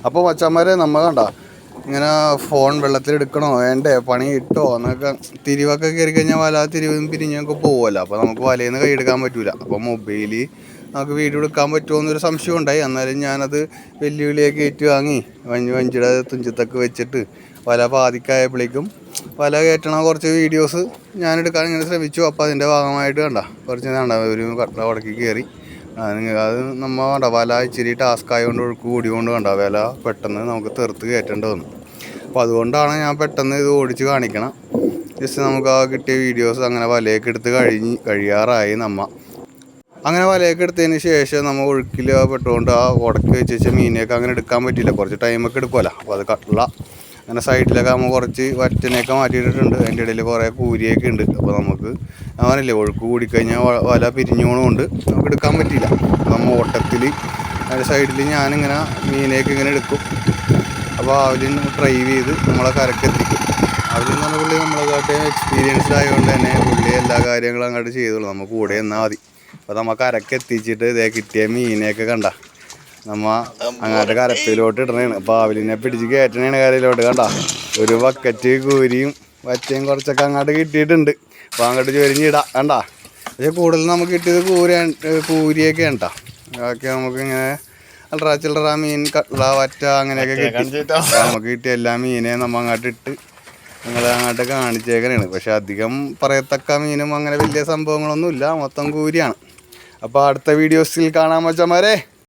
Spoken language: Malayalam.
അപ്പോൾ മച്ചന്മാരെ നമ്മൾ കണ്ട ഇങ്ങനെ ഫോൺ വെള്ളത്തിലെടുക്കണോ വേണ്ടേ പണി ഇട്ടോ എന്നൊക്കെ തിരിവൊക്കെ കയറി കഴിഞ്ഞാൽ വല തിരിവും പിരിഞ്ഞൊക്കെ പോകുമല്ലോ. അപ്പോൾ നമുക്ക് വലയിൽ നിന്ന് കൈയെടുക്കാൻ പറ്റൂല. അപ്പോൾ മൊബൈലിൽ നമുക്ക് വീഡിയോ എടുക്കാൻ പറ്റുമോ എന്നൊരു സംശയം ഉണ്ടായി. എന്നാലും ഞാനത് വെല്ലുവിളിയൊക്കെ ഏറ്റു വാങ്ങി വഞ്ചിയുടെ തുഞ്ചത്തൊക്കെ വെച്ചിട്ട് വല പാതിക്കായപ്പോഴേക്കും വല കയറ്റണ കുറച്ച് വീഡിയോസ് ഞാനെടുക്കാൻ ഇങ്ങനെ ശ്രമിച്ചു. അപ്പോൾ അതിൻ്റെ ഭാഗമായിട്ട് കണ്ട കുറച്ച് കണ്ട ഒരു കട്ട ഉടക്കി കയറി. അത് നമ്മൾ വേണ്ട വല ഇച്ചിരി ടാസ്ക് ആയതുകൊണ്ട് ഒഴുക്ക് കൂടിക്കൊണ്ട് കണ്ട വല പെട്ടെന്ന് നമുക്ക് തെറുത്ത് കയറ്റേണ്ടി വന്നു. അപ്പോൾ അതുകൊണ്ടാണ് ഞാൻ പെട്ടെന്ന് ഇത് ഓടിച്ച് കാണിക്കണം. ജസ്റ്റ് നമുക്ക് ആ കിട്ടിയ വീഡിയോസ് അങ്ങനെ വലയൊക്കെ എടുത്ത് കഴിയാറായി. അങ്ങനെ വലയൊക്കെ എടുത്തതിന് ശേഷം നമ്മൾ ഒഴുക്കിൽ പെട്ടുകൊണ്ട് ആ ഉടക്കി വെച്ച് മീനെയൊക്കെ അങ്ങനെ എടുക്കാൻ പറ്റില്ല, കുറച്ച് ടൈമൊക്കെ എടുക്കുമല്ലോ. അപ്പോൾ അത് കട്ടില അങ്ങനെ സൈഡിലൊക്കെ നമ്മൾ കുറച്ച് വറ്റനെയൊക്കെ മാറ്റിയിട്ടിട്ടുണ്ട്. അതിൻ്റെ ഇടയിൽ കുറേ കൂരിയൊക്കെ ഉണ്ട്. അപ്പോൾ നമുക്ക് അങ്ങനെയല്ലേ ഒഴുക്ക് കൂടിക്കഴിഞ്ഞാൽ വല പിരിഞ്ഞുകൊണ്ട് നമുക്ക് എടുക്കാൻ പറ്റില്ല. നമ്മൾ ഓട്ടത്തിൽ അതിൻ്റെ സൈഡിൽ ഞാനിങ്ങനെ മീനെയൊക്കെ ഇങ്ങനെ എടുക്കും. അപ്പോൾ അവരിൽ ഡ്രൈവ് ചെയ്ത് നമ്മളെ കരക്കെത്തിക്കും. അവരിൽ നിന്ന് പുള്ളി നമ്മളെക്കാട്ട് എക്സ്പീരിയൻസ്ഡ് ആയതുകൊണ്ട് തന്നെ പുള്ളി എല്ലാ കാര്യങ്ങളും അങ്ങോട്ട് ചെയ്തോളൂ, നമുക്ക് കൂടെ എന്നാൽ മതി. അപ്പോൾ നമ്മൾ കരക്കെത്തിച്ചിട്ട് ഇതേ കിട്ടിയ മീനെയൊക്കെ കണ്ട നമ്മ അങ്ങോട്ട് കരപ്പയിലോട്ട് ഇടണേണ്. അപ്പോൾ അവലിനെ പിടിച്ച് കയറ്റണേണ് കരയിലോട്ട്. കണ്ട ഒരു ബക്കറ്റ് കൂരിയും വച്ചയും കുറച്ചൊക്കെ അങ്ങോട്ട് കിട്ടിയിട്ടുണ്ട്. അപ്പോൾ അങ്ങോട്ട് ചൊരിഞ്ഞിടാം കണ്ട. പക്ഷേ കൂടുതൽ നമുക്ക് കിട്ടിയത് കൂരിയൊക്കെ കേട്ടോ. അതൊക്കെ നമുക്കിങ്ങനെ ചില്ലറ മീൻ കട്ട്ള വറ്റ അങ്ങനെയൊക്കെ കിട്ടി. നമുക്ക് കിട്ടിയ എല്ലാ മീനെയും നമ്മൾ അങ്ങോട്ട് ഇട്ട് നിങ്ങൾ അങ്ങോട്ട് കാണിച്ചേക്കണേണ്. പക്ഷെ അധികം പറയത്തക്ക മീനും അങ്ങനെ വലിയ സംഭവങ്ങളൊന്നുമില്ല, മൊത്തം കൂരിയാണ്. അപ്പോൾ അടുത്ത വീഡിയോസിൽ കാണാൻ മച്ചന്മാരെ.